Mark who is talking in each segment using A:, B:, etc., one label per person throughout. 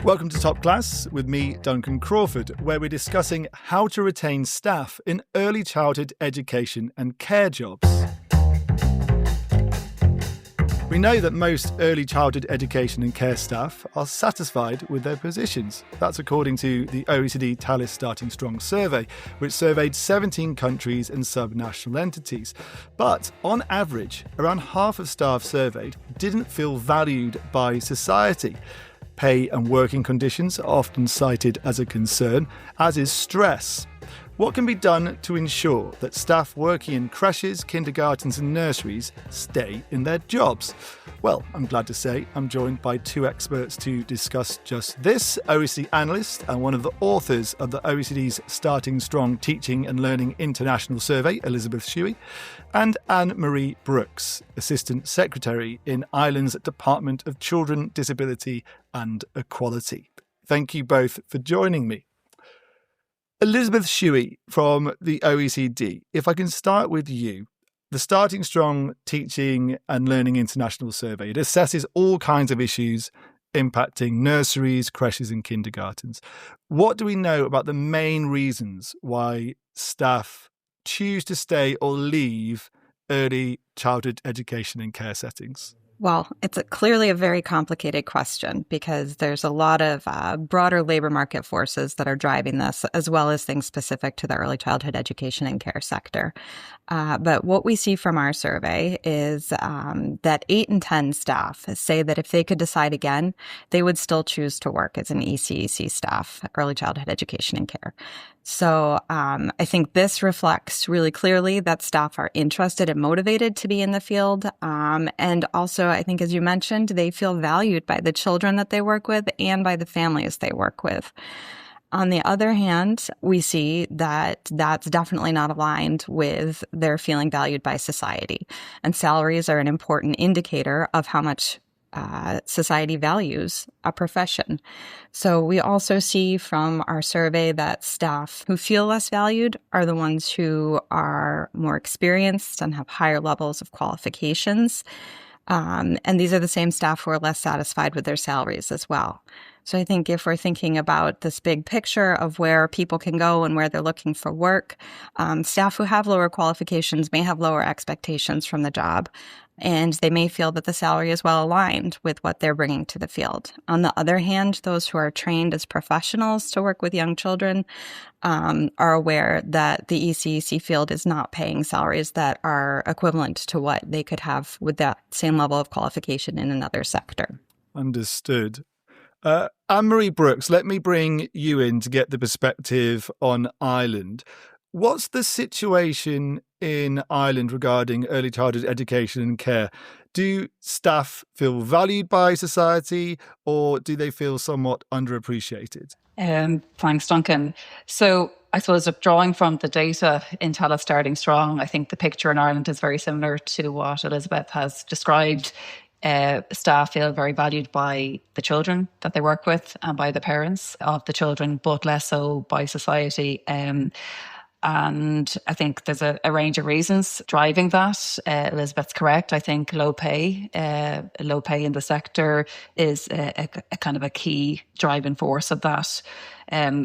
A: Welcome to Top Class with me, Duncan Crawford, where we're discussing how to retain staff in early childhood education and care jobs. We know that most early childhood education and care staff are satisfied with their positions. That's according to the OECD TALIS Starting Strong survey, which surveyed 17 countries and subnational entities. But on average, around half of staff surveyed didn't feel valued by society. Pay and working conditions are often cited as a concern, as is stress. What can be done to ensure that staff working in creches, kindergartens and nurseries stay in their jobs? Well, I'm glad to say I'm joined by two experts to discuss just this: OECD analyst and one of the authors of the OECD's Starting Strong Teaching and Learning International Survey, Elizabeth Shuey, and Anne-Marie Brooks, Assistant Secretary in Ireland's Department of Children, Disability and Equality. Thank you both for joining me. Elizabeth Shuey from the OECD, if I can start with you. The Starting Strong Teaching and Learning International Survey, it assesses all kinds of issues impacting nurseries, creches and kindergartens. What do we know about the main reasons why staff choose to stay or leave early childhood education and care settings?
B: Well, it's clearly a very complicated question because there's a lot of broader labor market forces that are driving this, as well as things specific to the early childhood education and care sector. But what we see from our survey is that 8 in 10 staff say that if they could decide again, they would still choose to work as an ECEC staff, early childhood education and care. So I think this reflects really clearly that staff are interested and motivated to be in the field. And also, I think, as you mentioned, they feel valued by the children that they work with and by the families they work with. On the other hand, we see that that's definitely not aligned with their feeling valued by society. And salaries are an important indicator of how much society values a profession. So we also see from our survey that staff who feel less valued are the ones who are more experienced and have higher levels of qualifications. And these are the same staff who are less satisfied with their salaries as well. So I think if we're thinking about this big picture of where people can go and where they're looking for work, staff who have lower qualifications may have lower expectations from the job, and they may feel that the salary is well aligned with what they're bringing to the field. On the other hand, those who are trained as professionals to work with young children are aware that the ECEC field is not paying salaries that are equivalent to what they could have with that same level of qualification in another sector.
A: Understood. Anne-Marie Brooks, let me bring you in to get the perspective on Ireland. What's the situation in Ireland regarding early childhood education and care? Do staff feel valued by society, or do they feel somewhat underappreciated?
C: Thanks, Duncan. So I suppose drawing from the data in TALIS Starting Strong, I think the picture in Ireland is very similar to what Elizabeth has described. Staff feel very valued by the children that they work with and by the parents of the children, but less so by society. And I think there's a range of reasons driving that. Elizabeth's correct. I think low pay in the sector is a kind of a key driving force of that.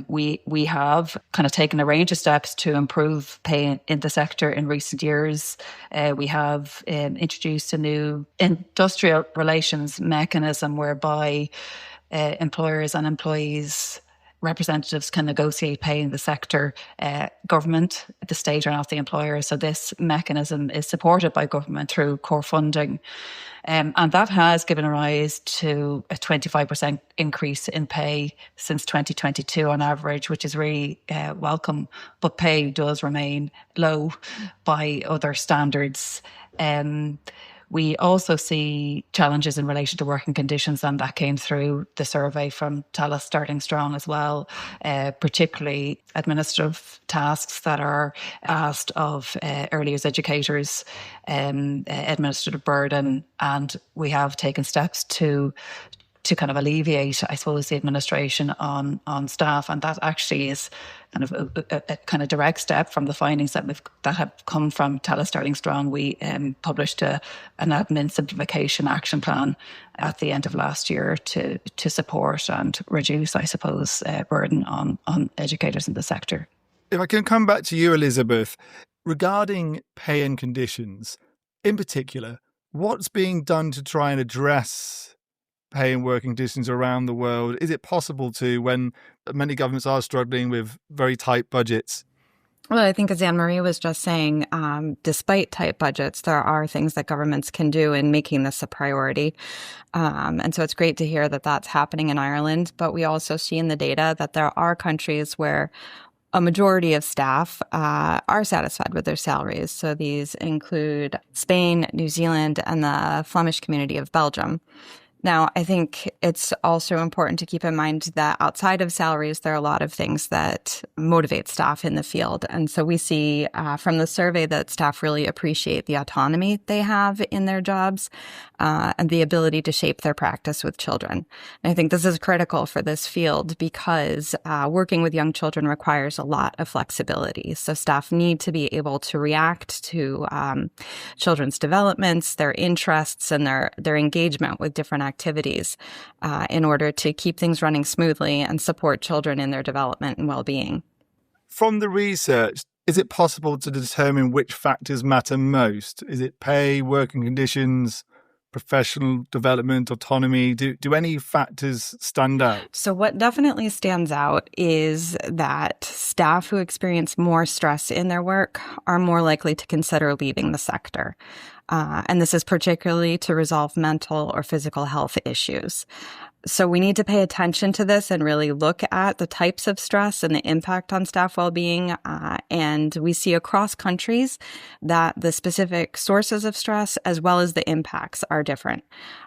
C: We have kind of taken a range of steps to improve pay in the sector in recent years. We have introduced a new industrial relations mechanism whereby employers and employees representatives can negotiate pay in the sector. Government, the state are not the employer. So this mechanism is supported by government through core funding. And that has given rise to a 25% increase in pay since 2022 on average, which is really welcome. But pay does remain low by other standards. We also see challenges in relation to working conditions, and that came through the survey from TALIS Starting Strong as well, particularly administrative tasks that are asked of early years educators, administrative burden, and we have taken steps to to kind of alleviate, I suppose, the administration on staff. And that actually is kind of a kind of direct step from the findings that have come from TALIS Starting Strong. We published an admin simplification action plan at the end of last year to support and reduce, I suppose, burden on educators in the sector.
A: If I can come back to you, Elizabeth, regarding pay and conditions, in particular, what's being done to try and address pay and working conditions around the world? Is it possible to, when many governments are struggling with very tight budgets?
B: Well, I think as Anne-Marie was just saying, despite tight budgets, there are things that governments can do in making this a priority. And so it's great to hear that that's happening in Ireland. But we also see in the data that there are countries where a majority of staff are satisfied with their salaries. So these include Spain, New Zealand, and the Flemish community of Belgium. Now, I think it's also important to keep in mind that outside of salaries, there are a lot of things that motivate staff in the field. And so we see from the survey that staff really appreciate the autonomy they have in their jobs and the ability to shape their practice with children. And I think this is critical for this field because working with young children requires a lot of flexibility. So staff need to be able to react to children's developments, their interests, and their engagement with different activities in order to keep things running smoothly and support children in their development and well-being.
A: From the research, is it possible to determine which factors matter most? Is it pay, working conditions, professional development, autonomy? Do any factors stand out?
B: So what definitely stands out is that staff who experience more stress in their work are more likely to consider leaving the sector. And this is particularly to resolve mental or physical health issues. So we need to pay attention to this and really look at the types of stress and the impact on staff well-being. And we see across countries that the specific sources of stress as well as the impacts are different.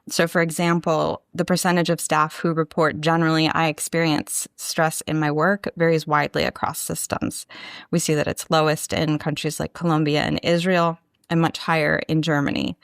B: So for example, the percentage of staff who report generally, I experience stress in my work varies widely across systems. We see that it's lowest in countries like Colombia and Israel and much higher in Germany.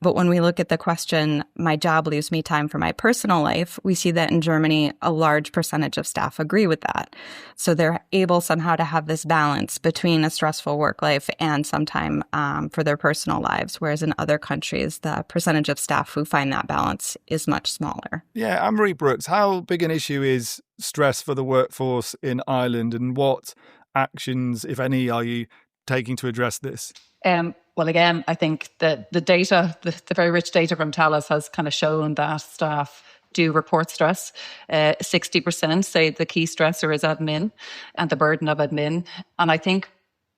B: But when we look at the question, my job leaves me time for my personal life, we see that in Germany, a large percentage of staff agree with that. So they're able somehow to have this balance between a stressful work life and some time for their personal lives, whereas in other countries, the percentage of staff who find that balance is much smaller.
A: Yeah, Anne-Marie Brooks, how big an issue is stress for the workforce in Ireland, and what actions, if any, are you taking to address this?
C: Well, again, I think that the data, the very rich data from TALIS has kind of shown that staff do report stress. 60% say the key stressor is admin and the burden of admin. And I think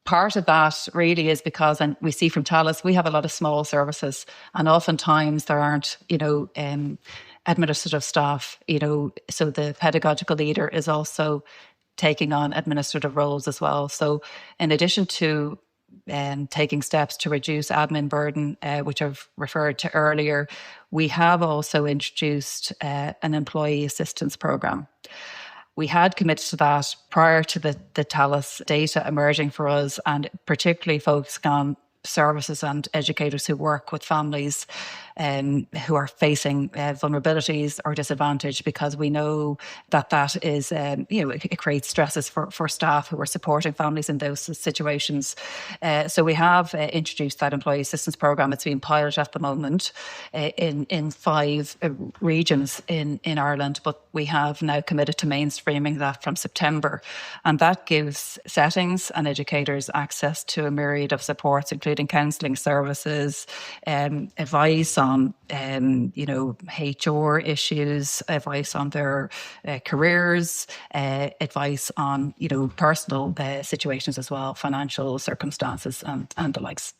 C: part of that really is because, and we see from TALIS, we have a lot of small services, and oftentimes there aren't, administrative staff, so the pedagogical leader is also taking on administrative roles as well. So in addition to taking steps to reduce admin burden, which I've referred to earlier, we have also introduced an employee assistance programme. We had committed to that prior to the TALIS data emerging for us, and particularly focusing on services and educators who work with families who are facing vulnerabilities or disadvantage, because we know that is, it creates stresses for staff who are supporting families in those situations. So we have introduced that employee assistance programme. It's being piloted at the moment in 5 regions in Ireland, but we have now committed to mainstreaming that from September. And that gives settings and educators access to a myriad of supports, including counselling services, advice on HR issues, advice on their careers, advice on personal situations as well, financial circumstances and the likes.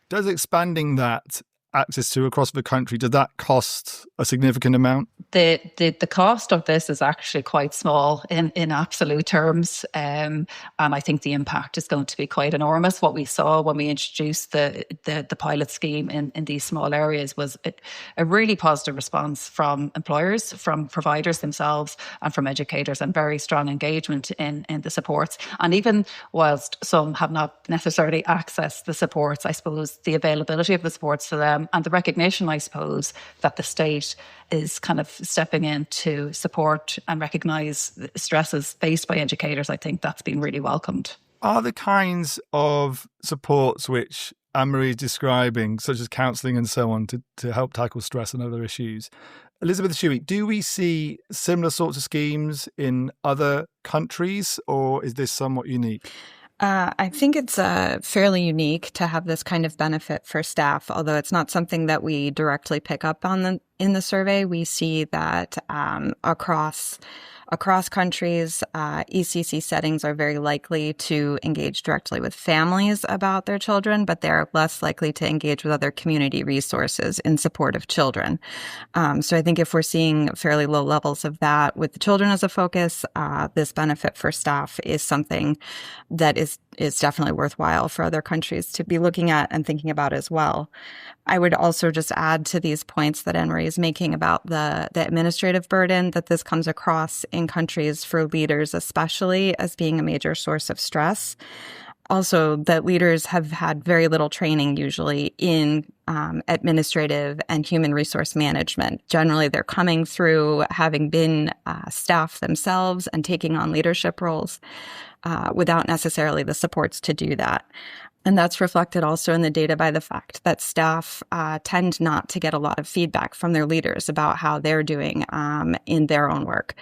A: Does expanding that access to across the country, does that cost a significant amount?
C: The cost of this is actually quite small in absolute terms, and I think the impact is going to be quite enormous. What we saw when we introduced the pilot scheme in these small areas was a really positive response from employers, from providers themselves, and from educators, and very strong engagement in the supports. And even whilst some have not necessarily accessed the supports, I suppose the availability of the supports to them and the recognition, I suppose, that the state is kind of stepping in to support and recognise the stresses faced by educators, I think that's been really welcomed.
A: Are the kinds of supports which Anne-Marie is describing, such as counselling and so on, to help tackle stress and other issues, Elizabeth Shuey, do we see similar sorts of schemes in other countries, or is this somewhat unique?
B: I think it's fairly unique to have this kind of benefit for staff, although it's not something that we directly pick up on in the survey. We see that across countries, ECC settings are very likely to engage directly with families about their children, but they're less likely to engage with other community resources in support of children. So I think if we're seeing fairly low levels of that with the children as a focus, this benefit for staff is something that is definitely worthwhile for other countries to be looking at and thinking about as well. I would also just add to these points that Anne-Marie is making about the administrative burden that this comes across in countries for leaders, especially as being a major source of stress. Also, that leaders have had very little training usually in administrative and human resource management. Generally, they're coming through having been staff themselves and taking on leadership roles without necessarily the supports to do that. And that's reflected also in the data by the fact that staff tend not to get a lot of feedback from their leaders about how they're doing in their own work.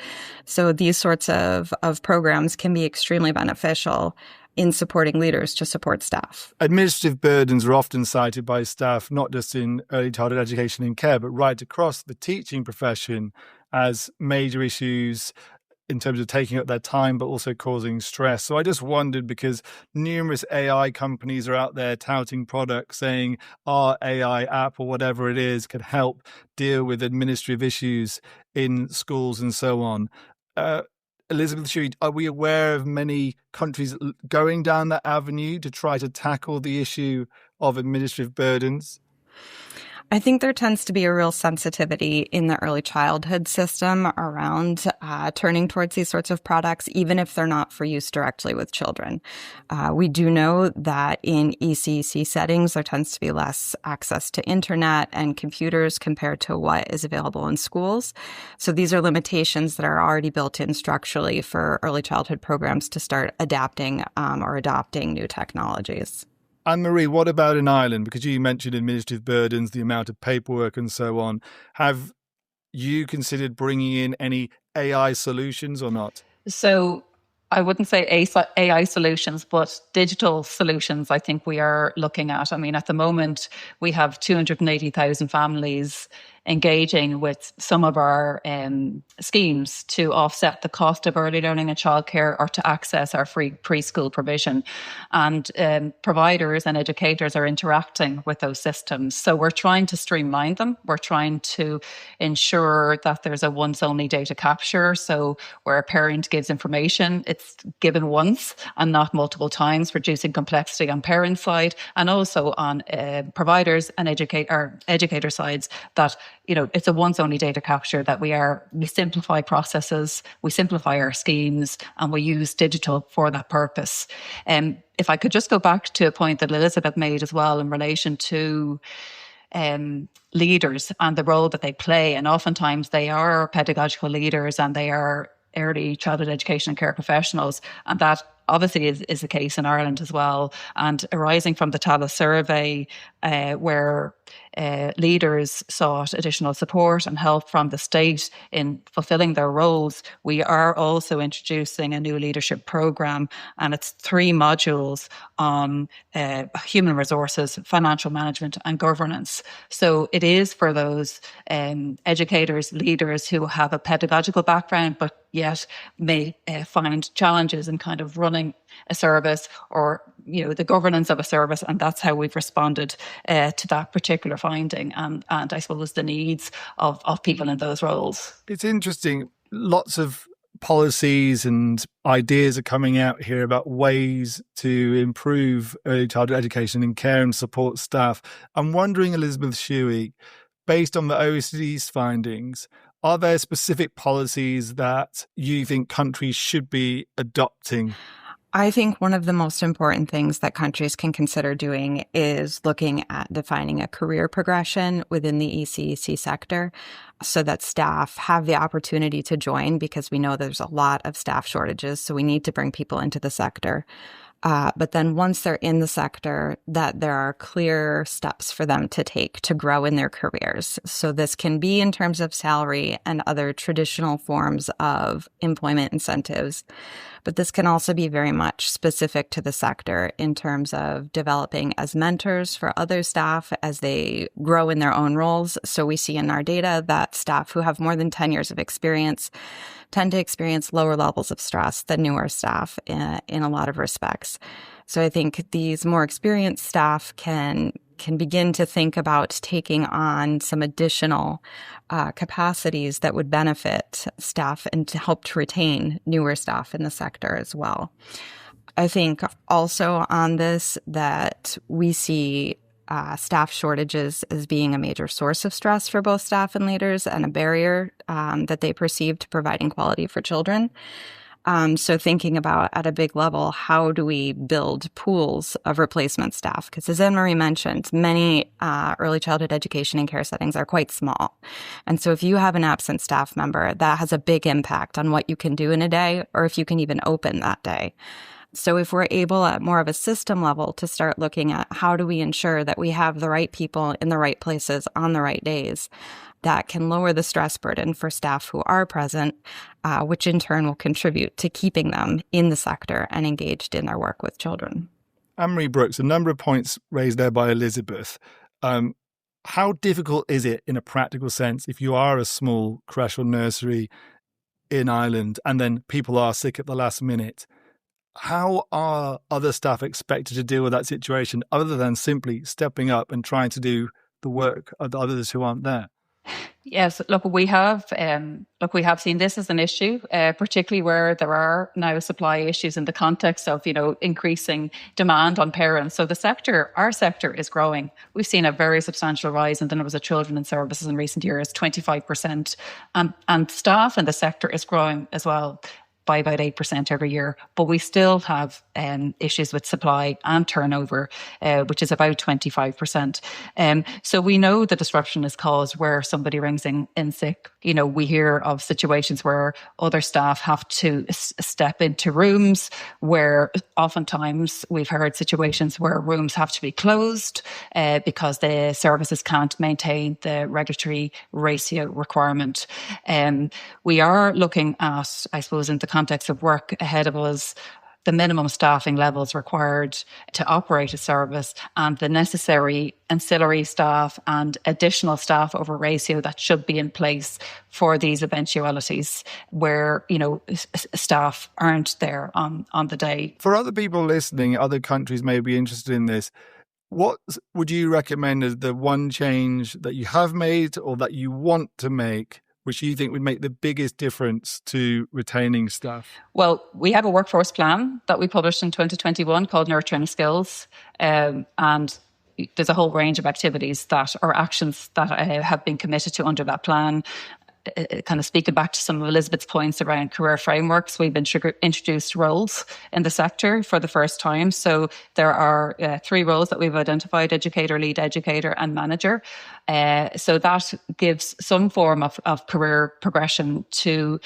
B: So these sorts of programs can be extremely beneficial in supporting leaders to support staff.
A: Administrative burdens are often cited by staff, not just in early childhood education and care, but right across the teaching profession as major issues in terms of taking up their time, but also causing stress. So I just wondered, because numerous AI companies are out there touting products saying our AI app or whatever it is can help deal with administrative issues in schools and so on. Elizabeth Shuey, are we aware of many countries going down that avenue to try to tackle the issue of administrative burdens?
B: I think there tends to be a real sensitivity in the early childhood system around turning towards these sorts of products, even if they're not for use directly with children. We do know that in ECC settings, there tends to be less access to internet and computers compared to what is available in schools. So these are limitations that are already built in structurally for early childhood programs to start adapting or adopting new technologies.
A: Anne-Marie, what about in Ireland? Because you mentioned administrative burdens, the amount of paperwork and so on. Have you considered bringing in any AI solutions or not?
C: So I wouldn't say AI solutions, but digital solutions I think we are looking at. I mean, at the moment, we have 280,000 families engaging with some of our schemes to offset the cost of early learning and childcare or to access our free preschool provision. And providers and educators are interacting with those systems. So we're trying to streamline them. We're trying to ensure that there's a once-only data capture. So where a parent gives information, it's given once and not multiple times, reducing complexity on parent side and also on providers and educator sides, that it's a once-only data capture, that we simplify processes, we simplify our schemes, and we use digital for that purpose. If I could just go back to a point that Elizabeth made as well in relation to leaders and the role that they play, and oftentimes they are pedagogical leaders and they are early childhood education and care professionals, and that obviously is the case in Ireland as well. And arising from the TALIS survey, where leaders sought additional support and help from the state in fulfilling their roles, we are also introducing a new leadership programme, and it's 3 modules on human resources, financial management and governance. So it is for those educators, leaders who have a pedagogical background but yet may find challenges in kind of running a service or the governance of a service, and that's how we've responded to that particular finding and I suppose the needs of people in those roles.
A: It's interesting. Lots of policies and ideas are coming out here about ways to improve early childhood education and care and support staff. I'm wondering, Elizabeth Shuey, based on the OECD's findings, are there specific policies that you think countries should be adopting?
B: I think one of the most important things that countries can consider doing is looking at defining a career progression within the ECEC sector so that staff have the opportunity to join, because we know there's a lot of staff shortages. So we need to bring people into the sector. But then once they're in the sector, that there are clear steps for them to take to grow in their careers. So this can be in terms of salary and other traditional forms of employment incentives. But this can also be very much specific to the sector in terms of developing as mentors for other staff as they grow in their own roles. So we see in our data that staff who have more than 10 years of experience tend to experience lower levels of stress than newer staff in a lot of respects. So I think these more experienced staff can begin to think about taking on some additional capacities that would benefit staff and to help to retain newer staff in the sector as well. I think also on this that we see staff shortages as being a major source of stress for both staff and leaders and a barrier that they perceive to providing quality for children. So thinking about at a big level, how do we build pools of replacement staff? Because as Anne-Marie mentioned, many early childhood education and care settings are quite small. And so if you have an absent staff member, that has a big impact on what you can do in a day or if you can even open that day. So if we're able at more of a system level to start looking at how do we ensure that we have the right people in the right places on the right days, that can lower the stress burden for staff who are present, which in turn will contribute to keeping them in the sector and engaged in their work with children.
A: Anne-Marie Brooks, a number of points raised there by Elizabeth. How difficult is it in a practical sense if you are a small creche or nursery in Ireland and then people are sick at the last minute? How are other staff expected to deal with that situation other than simply stepping up and trying to do the work of the others who aren't there?
C: Yes, we have seen this as an issue, particularly where there are now supply issues in the context of, increasing demand on parents. So our sector is growing. We've seen a very substantial rise in the numbers of children in services in recent years, 25%, and staff in the sector is growing as well by about 8% every year. But we still have issues with supply and turnover, which is about 25%. So we know the disruption is caused where somebody rings in sick. We hear of situations where other staff have to step into rooms, where oftentimes we've heard situations where rooms have to be closed because the services can't maintain the regulatory ratio requirement. We are looking at, I suppose, in the context of work ahead of us, the minimum staffing levels required to operate a service and the necessary ancillary staff and additional staff over ratio that should be in place for these eventualities where, staff aren't there on the day.
A: For other people listening, other countries may be interested in this. What would you recommend as the one change that you have made or that you want to make, which you think would make the biggest difference to retaining staff?
C: Well, we have a workforce plan that we published in 2021 called Nurturing Skills. And there's a whole range of activities that are actions that have been committed to under that plan. Kind of speaking back to some of Elizabeth's points around career frameworks, we've introduced roles in the sector for the first time. So there are 3 roles that we've identified: educator, lead educator, and manager. So that gives some form of career progression to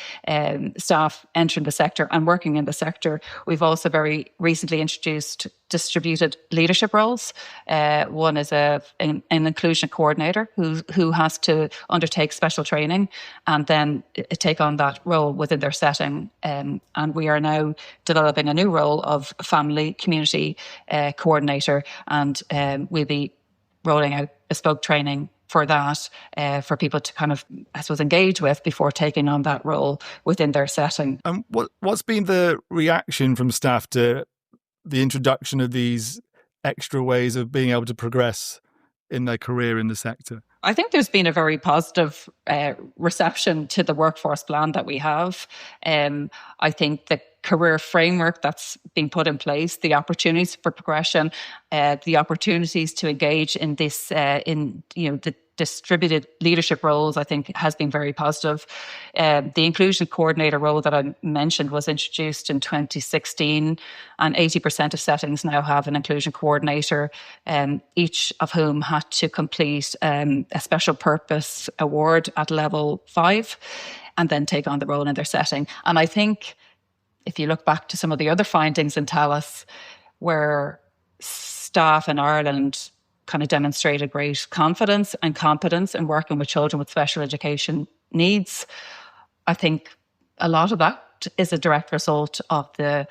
C: staff entering the sector and working in the sector. We've also very recently introduced distributed leadership roles. One is an inclusion coordinator who has to undertake special training and then take on that role within their setting. And we are now developing a new role of family community coordinator, and we'll be rolling out bespoke training for that, for people to kind of, I suppose, engage with before taking on that role within their setting.
A: And what's been the reaction from staff to the introduction of these extra ways of being able to progress in their career in the sector?
C: I think there's been a very positive reception to the workforce plan that we have. I think the career framework that's being put in place, the opportunities for progression, the opportunities to engage in this, the distributed leadership roles, I think, has been very positive. The inclusion coordinator role that I mentioned was introduced in 2016, and 80% of settings now have an inclusion coordinator, each of whom had to complete a special purpose award at level 5 and then take on the role in their setting. And I think if you look back to some of the other findings in TALIS, where staff in Ireland kind of demonstrated great confidence and competence in working with children with special education needs, I think a lot of that is a direct result of the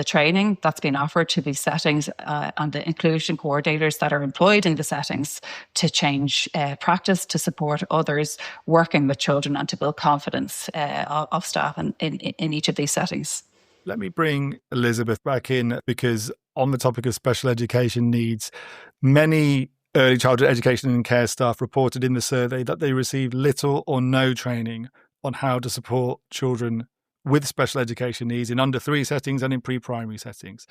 C: training that's been offered to these settings and the inclusion coordinators that are employed in the settings to change practice, to support others working with children, and to build confidence of staff in each of these settings.
A: Let me bring Elizabeth back in, because on the topic of special education needs, many early childhood education and care staff reported in the survey that they received little or no training on how to support children with special education needs in under 3 settings and in pre-primary settings.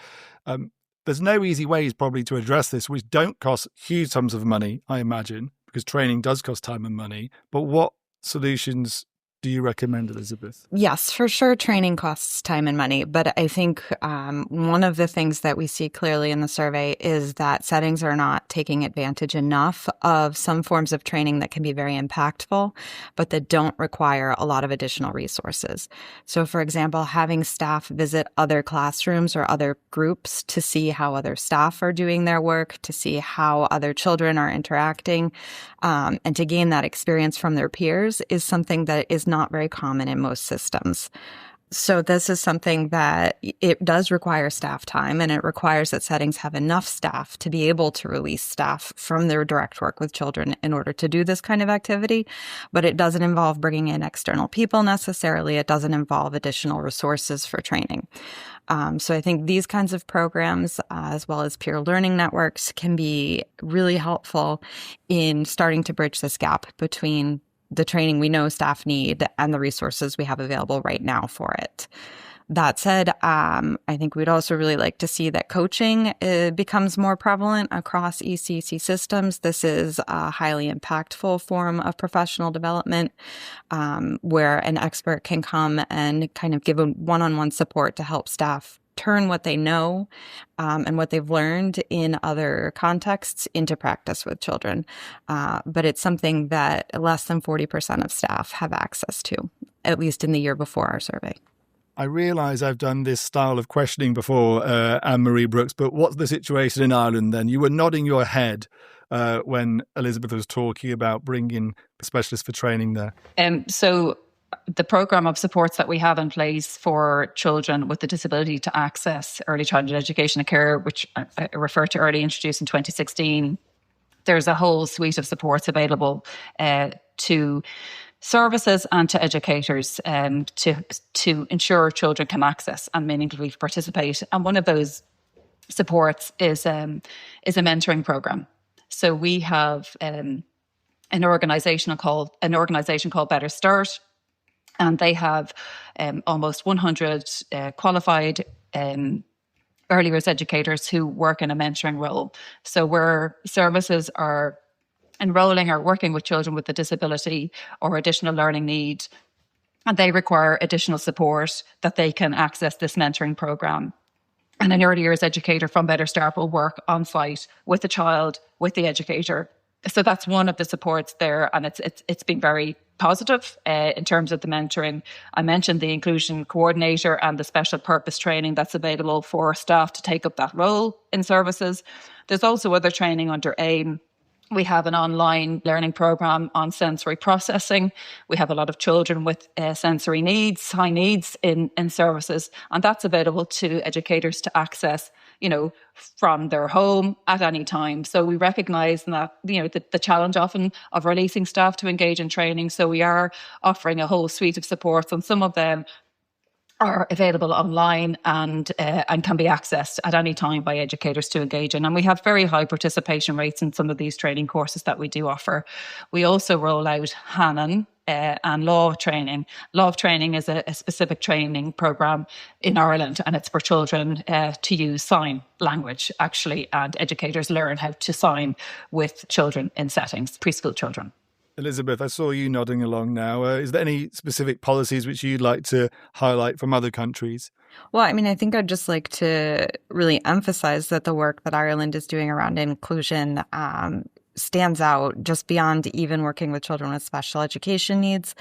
A: There's no easy ways probably to address this, which don't cost huge sums of money, I imagine, because training does cost time and money. But what solutions do you recommend, Elizabeth?
B: Yes, for sure, training costs time and money. But I think one of the things that we see clearly in the survey is that settings are not taking advantage enough of some forms of training that can be very impactful, but that don't require a lot of additional resources. So, for example, having staff visit other classrooms or other groups to see how other staff are doing their work, to see how other children are interacting, and to gain that experience from their peers is something that is not very common in most systems. So this is something that it does require staff time, and it requires that settings have enough staff to be able to release staff from their direct work with children in order to do this kind of activity. But it doesn't involve bringing in external people necessarily. It doesn't involve additional resources for training. So I think these kinds of programs, as well as peer learning networks, can be really helpful in starting to bridge this gap between the training we know staff need and the resources we have available right now for it. That said, I think we'd also really like to see that coaching becomes more prevalent across ECC systems. This is a highly impactful form of professional development where an expert can come and kind of give a one-on-one support to help staff turn what they know and what they've learned in other contexts into practice with children. But it's something that less than 40% of staff have access to, at least in the year before our survey.
A: I realise I've done this style of questioning before, Anne-Marie Brooks, but what's the situation in Ireland then? You were nodding your head when Elizabeth was talking about bringing specialists for training there.
C: So the programme of supports that we have in place for children with the disability to access early childhood education and care, which I referred to earlier, introduced in 2016, there's a whole suite of supports available to services and to educators to ensure children can access and meaningfully participate. And one of those supports is a mentoring program. So we have an organisation called Better Start, and they have almost 100 qualified early years educators who work in a mentoring role. So where services are enrolling or working with children with a disability or additional learning need, and they require additional support, that they can access this mentoring program. And an early years educator from Better Start will work on site with the child, with the educator. So that's one of the supports there, and it's been very positive in terms of the mentoring. I mentioned the inclusion coordinator and the special purpose training that's available for staff to take up that role in services. There's also other training under AIM. We have an online learning program on sensory processing. We have a lot of children with sensory needs, high needs in services, and that's available to educators to access, from their home at any time. So we recognise that, the challenge often of releasing staff to engage in training. So we are offering a whole suite of supports, and some of them are available online and can be accessed at any time by educators to engage in. And we have very high participation rates in some of these training courses that we do offer. We also roll out Hannon, and law training. Law training is a specific training program in Ireland, and it's for children to use sign language, actually, and educators learn how to sign with children in settings, preschool children.
A: Elizabeth, I saw you nodding along now. Is there any specific policies which you'd like to highlight from other countries?
B: Well, I mean, I think I'd just like to really emphasize that the work that Ireland is doing around inclusion stands out just beyond even working with children with special education needs.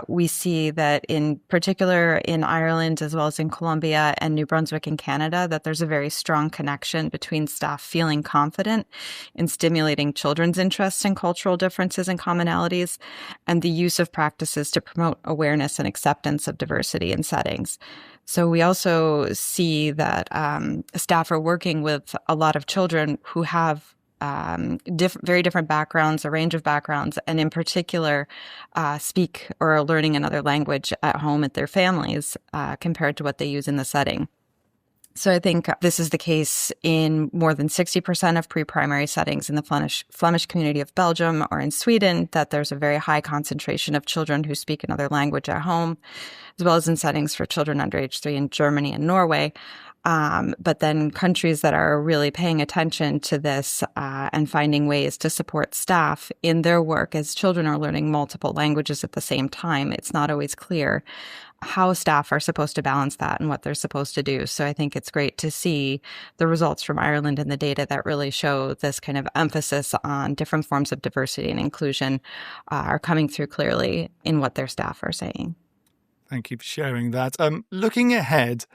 B: We see that in particular in Ireland, as well as in Colombia and New Brunswick in Canada, that there's a very strong connection between staff feeling confident in stimulating children's interests in cultural differences and commonalities, and the use of practices to promote awareness and acceptance of diversity in settings. So we also see that staff are working with a lot of children who have very different backgrounds, a range of backgrounds, and in particular, speak or are learning another language at home at their families compared to what they use in the setting. So I think this is the case in more than 60% of pre-primary settings in the Flemish community of Belgium or in Sweden, that there's a very high concentration of children who speak another language at home, as well as in settings for children under age 3 in Germany and Norway. But then countries that are really paying attention to this and finding ways to support staff in their work as children are learning multiple languages at the same time, it's not always clear how staff are supposed to balance that and what they're supposed to do. So I think it's great to see the results from Ireland and the data that really show this kind of emphasis on different forms of diversity and inclusion are coming through clearly in what their staff are saying.
A: Thank you for sharing that. Looking ahead,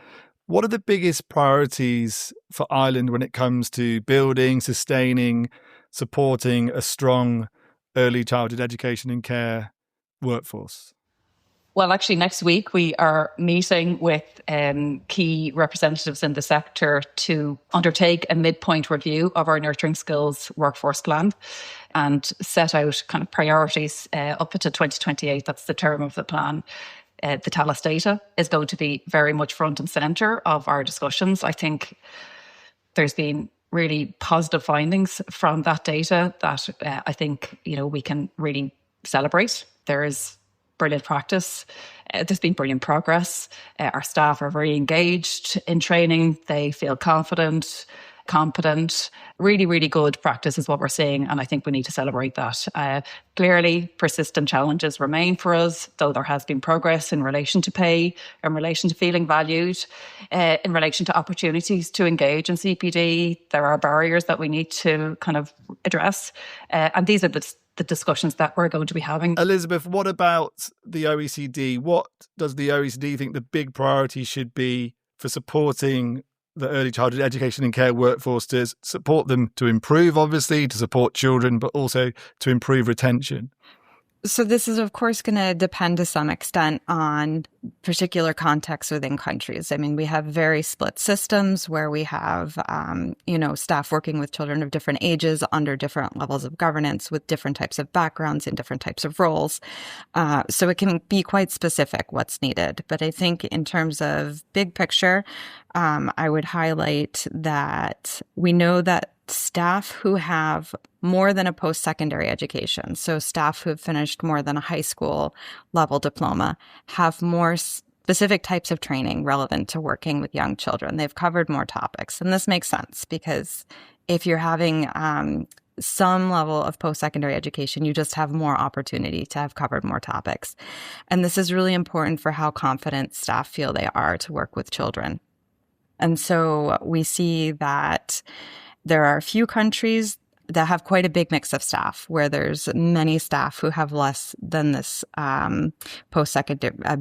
A: what are the biggest priorities for Ireland when it comes to building, sustaining, supporting a strong early childhood education and care workforce?
C: Well, actually, next week we are meeting with key representatives in the sector to undertake a midpoint review of our nurturing skills workforce plan and set out kind of priorities up to 2028. That's the term of the plan. The TALIS data is going to be very much front and centre of our discussions. I think there's been really positive findings from that data that I think we can really celebrate. There is brilliant practice. There's been brilliant progress. Our staff are very engaged in training. They feel confident, competent. Really, really good practice is what we're seeing, and I think we need to celebrate that. Clearly, persistent challenges remain for us, though there has been progress in relation to pay, in relation to feeling valued, in relation to opportunities to engage in CPD. There are barriers that we need to kind of address, and these are the discussions that we're going to be having.
A: Elizabeth, what about the OECD? What does the OECD think the big priority should be for supporting the early childhood education and care workforce, to support them to improve, obviously, to support children, but also to improve retention?
B: So this is, of course, going to depend to some extent on particular contexts within countries. I mean, we have very split systems where we have, staff working with children of different ages under different levels of governance with different types of backgrounds and different types of roles. So it can be quite specific what's needed. But I think in terms of big picture, I would highlight that we know that staff who have more than a post-secondary education, so staff who have finished more than a high school level diploma, have more specific types of training relevant to working with young children. They've covered more topics. And this makes sense because if you're having some level of post-secondary education, you just have more opportunity to have covered more topics. And this is really important for how confident staff feel they are to work with children. And so we see that there are a few countries that have quite a big mix of staff, where there's many staff who have less than this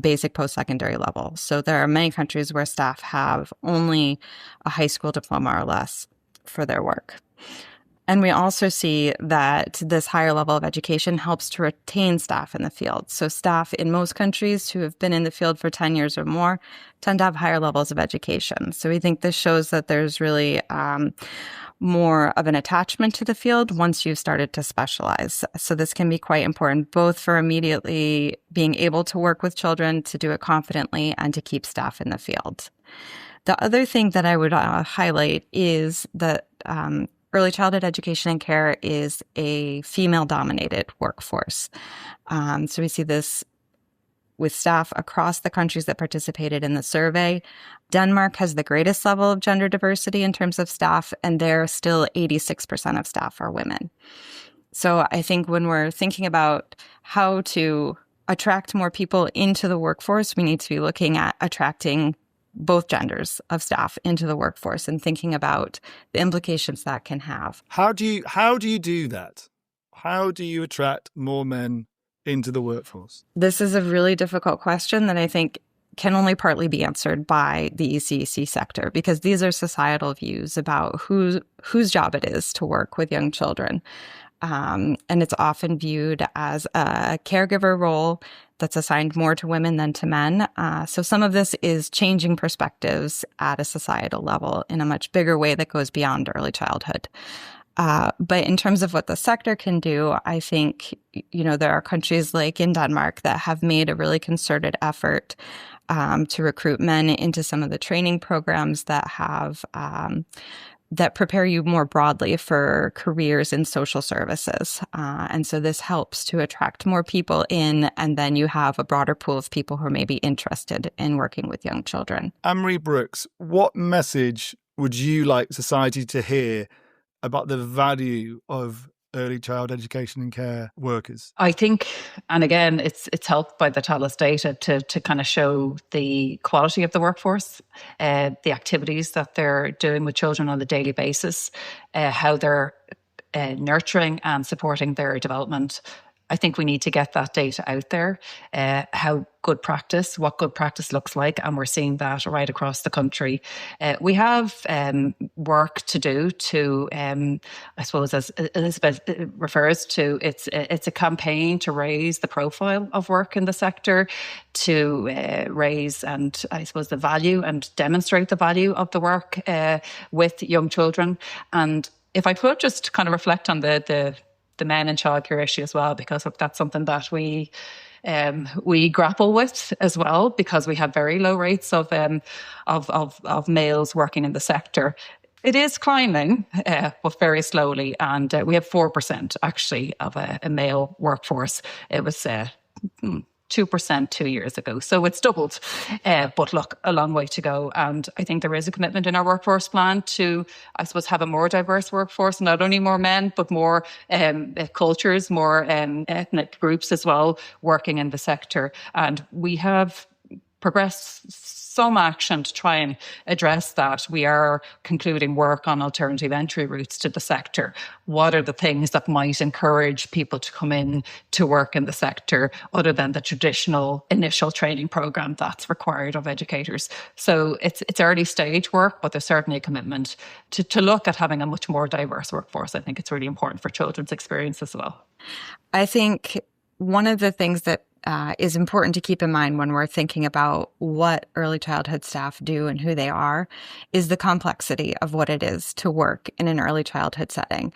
B: basic post-secondary level. So there are many countries where staff have only a high school diploma or less for their work. And we also see that this higher level of education helps to retain staff in the field. So staff in most countries who have been in the field for 10 years or more tend to have higher levels of education. So we think this shows that there's really more of an attachment to the field once you've started to specialize. So this can be quite important, both for immediately being able to work with children, to do it confidently, and to keep staff in the field. The other thing that I would highlight is that early childhood education and care is a female-dominated workforce. So we see this with staff across the countries that participated in the survey. Denmark has the greatest level of gender diversity in terms of staff, and there still 86% of staff are women. So I think when we're thinking about how to attract more people into the workforce, we need to be looking at attracting both genders of staff into the workforce and thinking about the implications that can have.
A: How do you do that? How do you attract more men into the workforce?
B: This is a really difficult question that I think can only partly be answered by the ECEC sector, because these are societal views about whose job it is to work with young children. And it's often viewed as a caregiver role that's assigned more to women than to men. So some of this is changing perspectives at a societal level in a much bigger way that goes beyond early childhood. But in terms of what the sector can do, I think, there are countries like in Denmark that have made a really concerted effort to recruit men into some of the training programs that have that prepare you more broadly for careers in social services. And so this helps to attract more people in, and then you have a broader pool of people who are maybe interested in working with young children.
A: Anne-Marie Brooks, what message would you like society to hear about the value of early child education and care workers?
C: I think, and again, it's helped by the TALIS data to kind of show the quality of the workforce, the activities that they're doing with children on a daily basis, how they're nurturing and supporting their development. I think we need to get that data out there, what good practice looks like, and we're seeing that right across the country. We have work to do to, I suppose, as Elizabeth refers to, it's a campaign to raise the profile of work in the sector, to raise and, I suppose, the value and demonstrate the value of the work with young children. And if I could just kind of reflect on the men and childcare issue as well, because that's something that we grapple with as well, because we have very low rates of males working in the sector. It is climbing, but very slowly, and we have 4% actually of a male workforce. It was 2% 2 years ago. So it's doubled. But look, a long way to go. And I think there is a commitment in our workforce plan to, I suppose, have a more diverse workforce, not only more men, but more cultures, more ethnic groups as well working in the sector. And we have progressed some action to try and address that. We are concluding work on alternative entry routes to the sector. What are the things that might encourage people to come in to work in the sector other than the traditional initial training program that's required of educators? So it's early stage work, but there's certainly a commitment to look at having a much more diverse workforce. I think it's really important for children's experience as well.
B: I think one of the things that is important to keep in mind when we're thinking about what early childhood staff do and who they are is the complexity of what it is to work in an early childhood setting.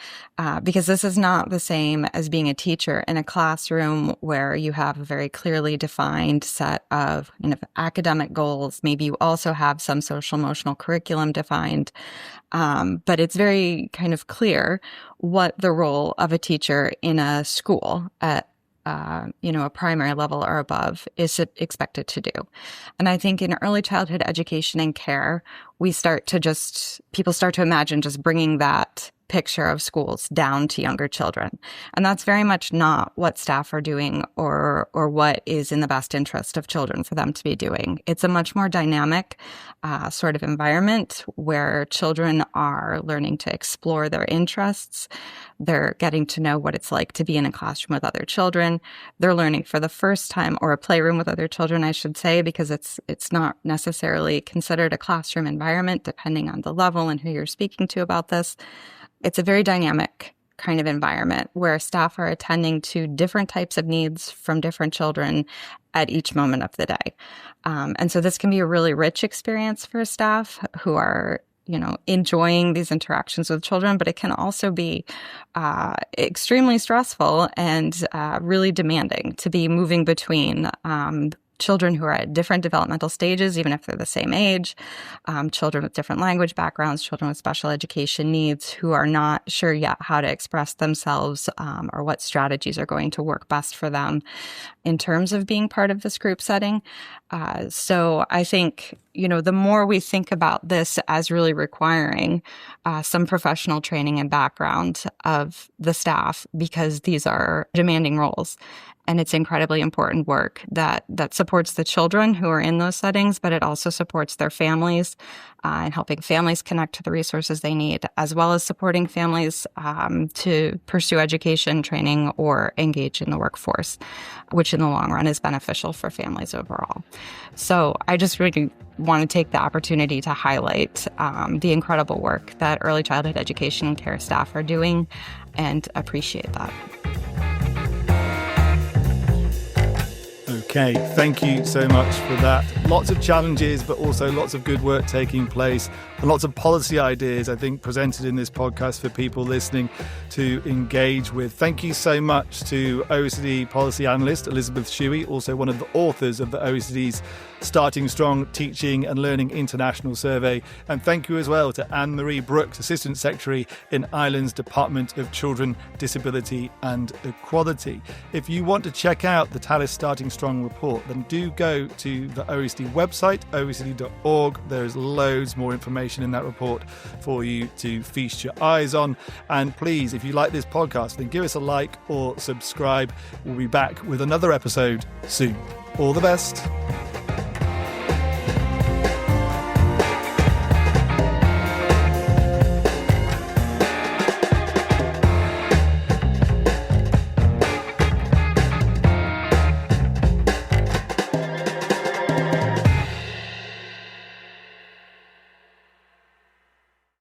B: Because this is not the same as being a teacher in a classroom where you have a very clearly defined set of academic goals. Maybe you also have some social emotional curriculum defined. But it's very kind of clear what the role of a teacher in a school at a primary level or above is expected to do. And I think in early childhood education and care, people start to imagine just bringing that picture of schools down to younger children. And that's very much not what staff are doing or what is in the best interest of children for them to be doing. It's a much more dynamic sort of environment where children are learning to explore their interests. They're getting to know what it's like to be in a classroom with other children. They're learning for the first time, or a playroom with other children, I should say, because it's not necessarily considered a classroom environment, depending on the level and who you're speaking to about this. It's a very dynamic kind of environment where staff are attending to different types of needs from different children at each moment of the day. And so this can be a really rich experience for staff who are enjoying these interactions with children, but it can also be extremely stressful and really demanding to be moving between children who are at different developmental stages, even if they're the same age, children with different language backgrounds, children with special education needs who are not sure yet how to express themselves or what strategies are going to work best for them in terms of being part of this group setting. So I think, the more we think about this as really requiring some professional training and background of the staff, because these are demanding roles. And it's incredibly important work that supports the children who are in those settings, but it also supports their families and helping families connect to the resources they need, as well as supporting families to pursue education, training, or engage in the workforce, which in the long run is beneficial for families overall. So I just really want to take the opportunity to highlight the incredible work that early childhood education and care staff are doing and appreciate that.
A: Okay, thank you so much for that. Lots of challenges, but also lots of good work taking place and lots of policy ideas, I think, presented in this podcast for people listening to engage with. Thank you so much to OECD policy analyst Elizabeth Shuey, also one of the authors of the OECD's Starting Strong Teaching and Learning International Survey. And thank you as well to Anne-Marie Brooks, Assistant Secretary in Ireland's Department of Children, Disability and Equality. If you want to check out the TALIS Starting Strong report, then do go to the OECD website, oecd.org. There's loads more information in that report for you to feast your eyes on. And please, if you like this podcast, then give us a like or subscribe. We'll be back with another episode soon. All the best.